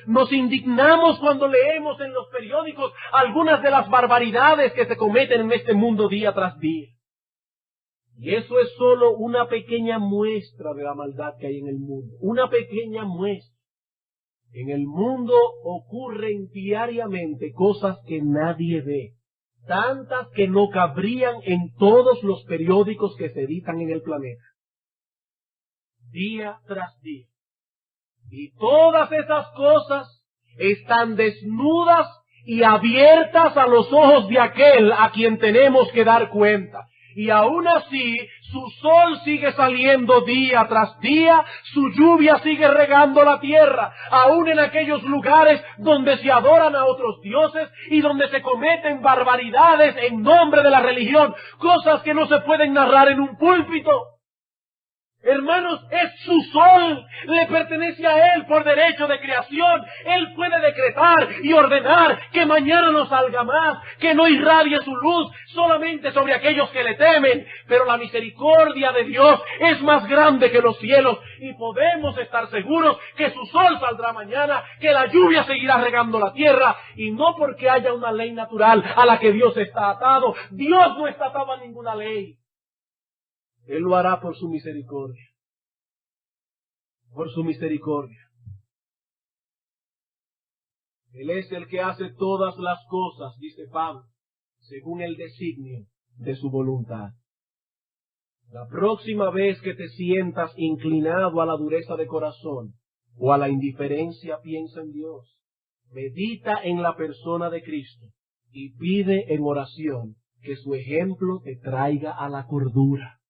nos indignamos cuando leemos en los periódicos algunas de las barbaridades que se cometen en este mundo día tras día. Y eso es solo una pequeña muestra de la maldad que hay en el mundo. Una pequeña muestra. En el mundo ocurren diariamente cosas que nadie ve. Tantas que no cabrían en todos los periódicos que se editan en el planeta. Día tras día. Y todas esas cosas están desnudas y abiertas a los ojos de aquel a quien tenemos que dar cuenta. Y aún así, su sol sigue saliendo día tras día, su lluvia sigue regando la tierra, aún en aquellos lugares donde se adoran a otros dioses y donde se cometen barbaridades en nombre de la religión, cosas que no se pueden narrar en un púlpito. Hermanos, es su sol, le pertenece a Él por derecho de creación. Él puede decretar y ordenar que mañana no salga más, que no irradie su luz solamente sobre aquellos que le temen. Pero la misericordia de Dios es más grande que los cielos y podemos estar seguros que su sol saldrá mañana, que la lluvia seguirá regando la tierra y no porque haya una ley natural a la que Dios está atado. Dios no está atado a ninguna ley. Él lo hará por su misericordia. Por su misericordia. Él es el que hace todas las cosas, dice Pablo, según el designio de su voluntad. La próxima vez que te sientas inclinado a la dureza de corazón o a la indiferencia, piensa en Dios. Medita en la persona de Cristo y pide en oración que su ejemplo te traiga a la cordura.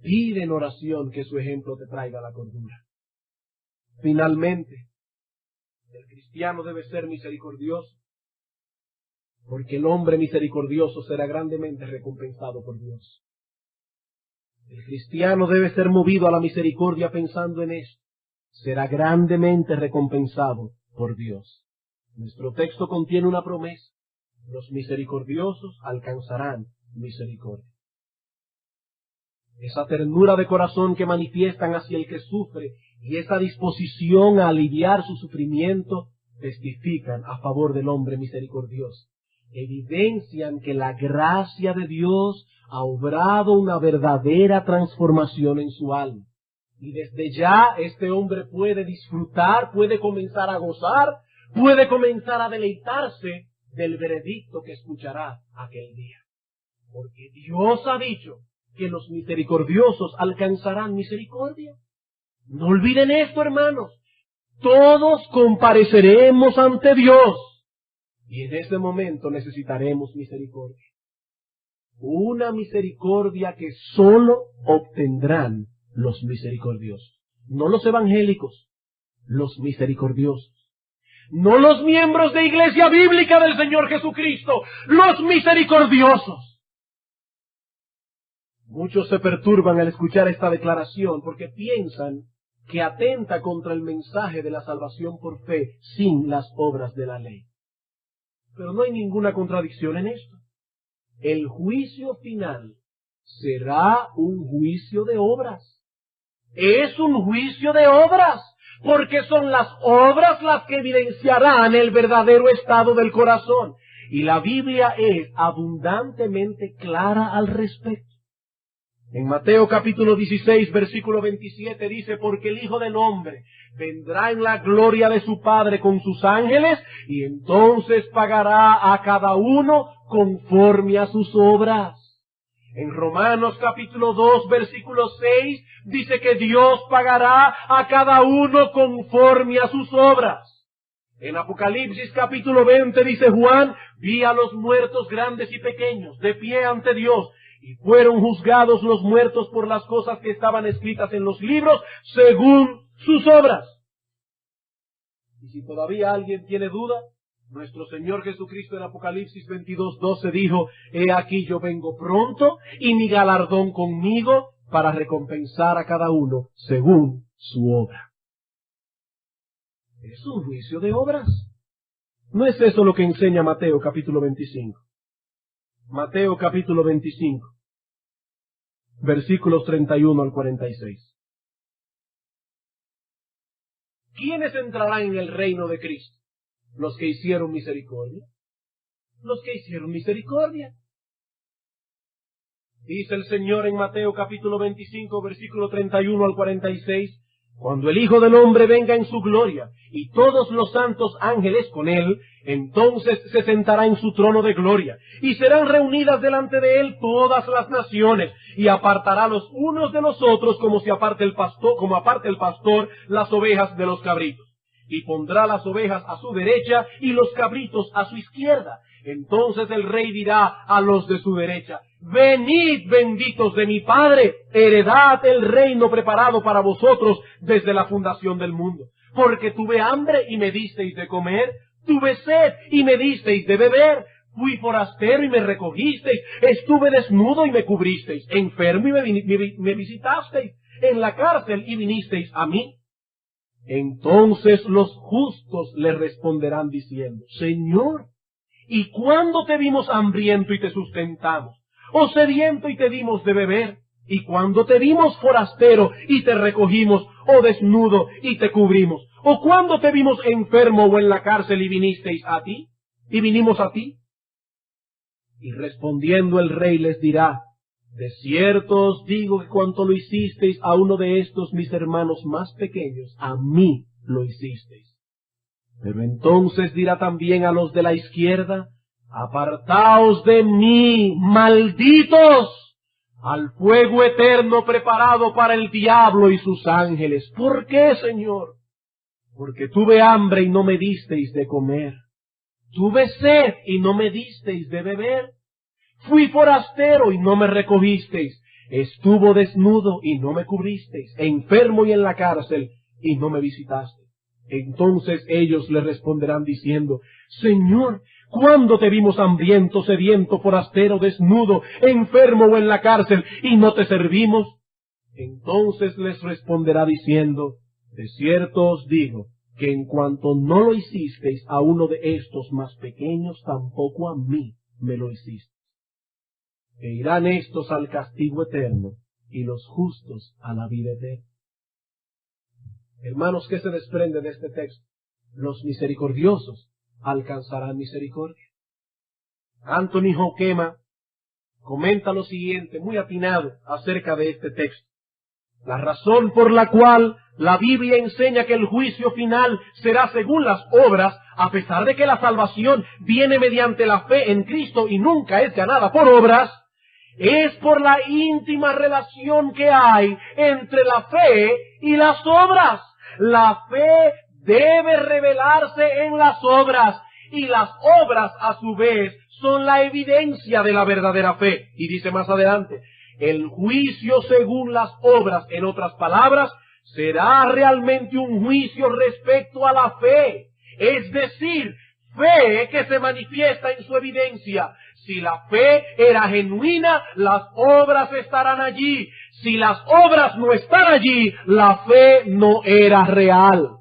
Pide en oración que su ejemplo te traiga a la cordura. Finalmente, el cristiano debe ser misericordioso, porque el hombre misericordioso será grandemente recompensado por Dios. El cristiano debe ser movido a la misericordia pensando en esto. Será grandemente recompensado por Dios. Nuestro texto contiene una promesa. Los misericordiosos alcanzarán misericordia. Esa ternura de corazón que manifiestan hacia el que sufre y esa disposición a aliviar su sufrimiento testifican a favor del hombre misericordioso. Evidencian que la gracia de Dios ha obrado una verdadera transformación en su alma Y desde ya este hombre puede disfrutar, puede comenzar a gozar, puede comenzar a deleitarse del veredicto que escuchará aquel día. Porque Dios ha dicho que los misericordiosos alcanzarán misericordia. No olviden esto, hermanos. Todos compareceremos ante Dios. Y en ese momento necesitaremos misericordia. Una misericordia que sólo obtendrán los misericordiosos. No los evangélicos, los misericordiosos. No los miembros de Iglesia Bíblica del Señor Jesucristo, los misericordiosos. Muchos se perturban al escuchar esta declaración porque piensan que atenta contra el mensaje de la salvación por fe sin las obras de la ley. Pero no hay ninguna contradicción en esto. El juicio final será un juicio de obras. Es un juicio de obras, porque son las obras las que evidenciarán el verdadero estado del corazón. Y la Biblia es abundantemente clara al respecto. En Mateo capítulo 16, versículo 27 dice, porque el Hijo del Hombre vendrá en la gloria de su Padre con sus ángeles, y entonces pagará a cada uno conforme a sus obras. En Romanos capítulo 2, versículo 6, dice que Dios pagará a cada uno conforme a sus obras. En Apocalipsis capítulo 20 dice Juan, vi a los muertos grandes y pequeños, de pie ante Dios, y fueron juzgados los muertos por las cosas que estaban escritas en los libros, según sus obras. Y si todavía alguien tiene duda, nuestro Señor Jesucristo en Apocalipsis 22:12 dijo, he aquí yo vengo pronto, y mi galardón conmigo, para recompensar a cada uno según su obra. Es un juicio de obras. ¿No es eso lo que enseña Mateo capítulo 25? Mateo capítulo 25, versículos 31 al 46. ¿Quiénes entrarán en el reino de Cristo? Los que hicieron misericordia. Los que hicieron misericordia. Dice el Señor en Mateo capítulo 25, versículo 31 al 46, cuando el Hijo del Hombre venga en su gloria, y todos los santos ángeles con él, entonces se sentará en su trono de gloria, y serán reunidas delante de él todas las naciones, y apartará los unos de los otros como aparta el pastor las ovejas de los cabritos. Y pondrá las ovejas a su derecha y los cabritos a su izquierda. Entonces el rey dirá a los de su derecha, venid benditos de mi Padre, heredad el reino preparado para vosotros desde la fundación del mundo. Porque tuve hambre y me disteis de comer, tuve sed y me disteis de beber, fui forastero y me recogisteis, estuve desnudo y me cubristeis, enfermo y me visitasteis, en la cárcel y vinisteis a mí. Entonces los justos le responderán diciendo, Señor, ¿y cuándo te vimos hambriento y te sustentamos? ¿O sediento y te dimos de beber? ¿Y cuándo te vimos forastero y te recogimos? ¿O desnudo y te cubrimos? ¿O cuándo te vimos enfermo o en la cárcel y vinisteis a ti? ¿Y vinimos a ti? Y respondiendo el rey les dirá, de cierto os digo que cuanto lo hicisteis a uno de estos mis hermanos más pequeños, a mí lo hicisteis. Pero entonces dirá también a los de la izquierda, apartaos de mí, malditos, al fuego eterno preparado para el diablo y sus ángeles. ¿Por qué, Señor? Porque tuve hambre y no me disteis de comer. Tuve sed y no me disteis de beber. Fui forastero y no me recogisteis. Estuvo desnudo y no me cubristeis. Enfermo y en la cárcel y no me visitasteis. Entonces ellos le responderán diciendo, Señor, ¿cuándo te vimos hambriento, sediento, forastero, desnudo, enfermo o en la cárcel y no te servimos? Entonces les responderá diciendo, de cierto os digo, que en cuanto no lo hicisteis a uno de estos más pequeños, tampoco a mí me lo hicisteis. E irán estos al castigo eterno, y los justos a la vida eterna. Hermanos, ¿qué se desprende de este texto? Los misericordiosos alcanzarán misericordia. Anthony Hoekema comenta lo siguiente, muy atinado, acerca de este texto. La razón por la cual la Biblia enseña que el juicio final será según las obras, a pesar de que la salvación viene mediante la fe en Cristo y nunca es ganada por obras, es por la íntima relación que hay entre la fe y las obras. La fe debe revelarse en las obras, y las obras a su vez son la evidencia de la verdadera fe. Y dice más adelante, el juicio según las obras, en otras palabras, será realmente un juicio respecto a la fe, es decir, fe que se manifiesta en su evidencia. Si la fe era genuina, las obras estarán allí. Si las obras no están allí, la fe no era real.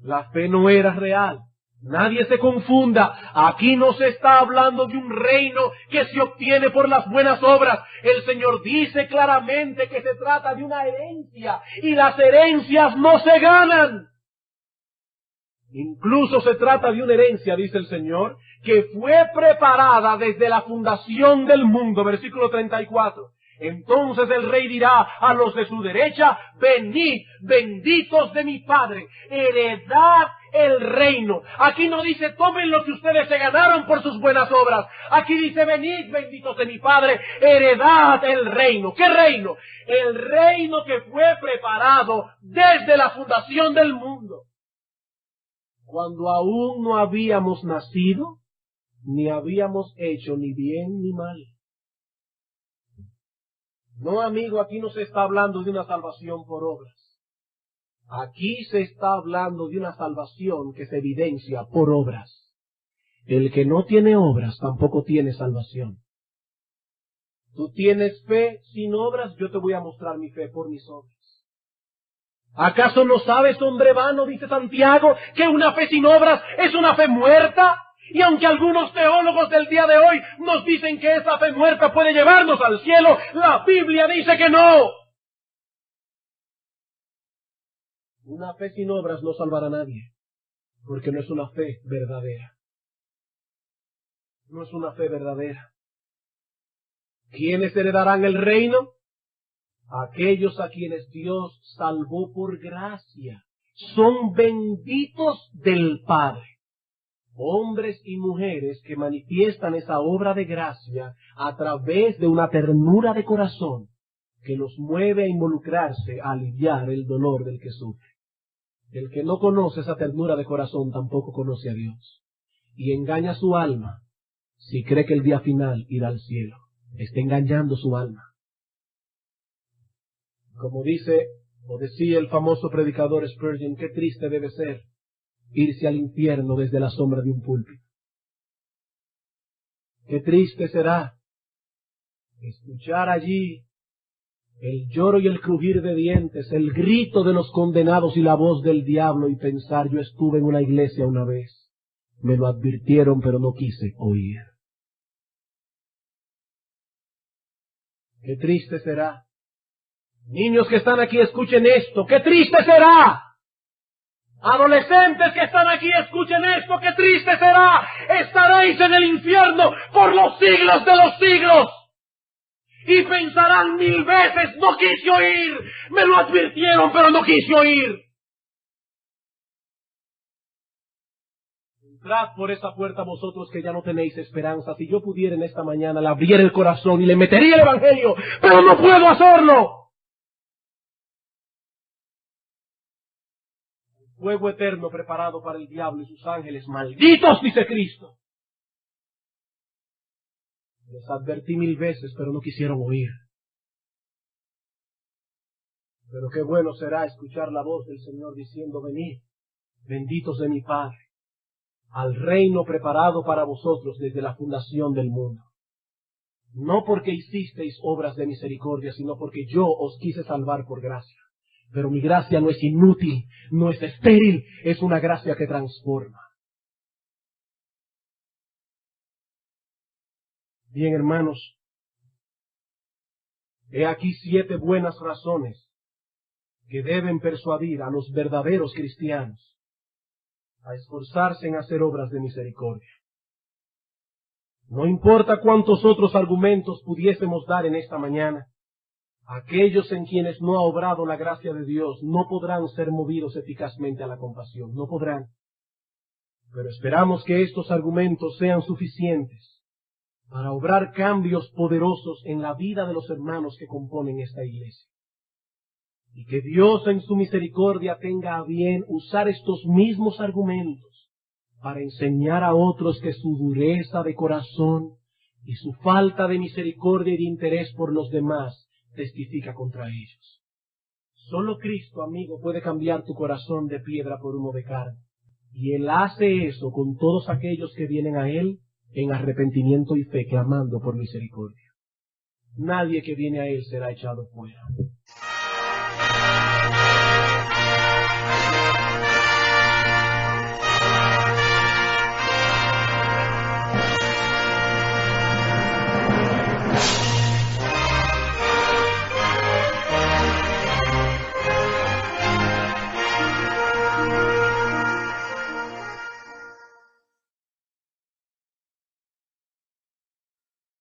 La fe no era real. Nadie se confunda. Aquí no se está hablando de un reino que se obtiene por las buenas obras. El Señor dice claramente que se trata de una herencia, y las herencias no se ganan. Incluso se trata de una herencia, dice el Señor, que fue preparada desde la fundación del mundo. Versículo 34. Entonces el rey dirá a los de su derecha: venid, benditos de mi Padre, heredad el reino. Aquí no dice tomen lo que ustedes se ganaron por sus buenas obras. Aquí dice venid, benditos de mi Padre, heredad el reino. ¿Qué reino? El reino que fue preparado desde la fundación del mundo. Cuando aún no habíamos nacido, ni habíamos hecho ni bien ni mal. No, amigo, aquí no se está hablando de una salvación por obras. Aquí se está hablando de una salvación que se evidencia por obras. El que no tiene obras tampoco tiene salvación. Tú tienes fe sin obras, yo te voy a mostrar mi fe por mis obras. ¿Acaso no sabes, hombre vano, dice Santiago, que una fe sin obras es una fe muerta? Y aunque algunos teólogos del día de hoy nos dicen que esa fe muerta puede llevarnos al cielo, la Biblia dice que no. Una fe sin obras no salvará a nadie, porque no es una fe verdadera. No es una fe verdadera. ¿Quiénes heredarán el reino? Aquellos a quienes Dios salvó por gracia. Son benditos del Padre. Hombres y mujeres que manifiestan esa obra de gracia a través de una ternura de corazón que los mueve a involucrarse, a aliviar el dolor del que sufre. El que no conoce esa ternura de corazón tampoco conoce a Dios, y engaña su alma si cree que el día final irá al cielo. Está engañando su alma. Como dice o decía el famoso predicador Spurgeon, qué triste debe ser irse al infierno desde la sombra de un púlpito. Qué triste será escuchar allí el lloro y el crujir de dientes, el grito de los condenados y la voz del diablo, y pensar: yo estuve en una iglesia una vez, me lo advirtieron pero no quise oír. Qué triste será. Niños que están aquí, escuchen esto. ¡Qué triste será! Adolescentes que están aquí, escuchen esto. ¡Qué triste será! Estaréis en el infierno por los siglos de los siglos. Y pensarán 1000 veces: no quise oír. Me lo advirtieron, pero no quise oír. Entrad por esa puerta vosotros que ya no tenéis esperanza. Si yo pudiera en esta mañana, le abriera el corazón y le metería el evangelio, pero no puedo hacerlo. Fuego eterno preparado para el diablo y sus ángeles malditos, dice Cristo. Les advertí 1000 veces, pero no quisieron oír. Pero qué bueno será escuchar la voz del Señor diciendo: venid, benditos de mi Padre, al reino preparado para vosotros desde la fundación del mundo. No porque hicisteis obras de misericordia, sino porque yo os quise salvar por gracia. Pero mi gracia no es inútil, no es estéril, es una gracia que transforma. Bien, hermanos, he aquí 7 buenas razones que deben persuadir a los verdaderos cristianos a esforzarse en hacer obras de misericordia. No importa cuántos otros argumentos pudiésemos dar en esta mañana, Aquellos en quienes no ha obrado la gracia de Dios no podrán ser movidos eficazmente a la compasión, no podrán. Pero esperamos que estos argumentos sean suficientes para obrar cambios poderosos en la vida de los hermanos que componen esta iglesia. Y que Dios en su misericordia tenga a bien usar estos mismos argumentos para enseñar a otros que su dureza de corazón y su falta de misericordia y de interés por los demás testifica contra ellos. Solo Cristo, amigo, puede cambiar tu corazón de piedra por uno de carne. Y Él hace eso con todos aquellos que vienen a Él en arrepentimiento y fe, clamando por misericordia. Nadie que viene a Él será echado fuera.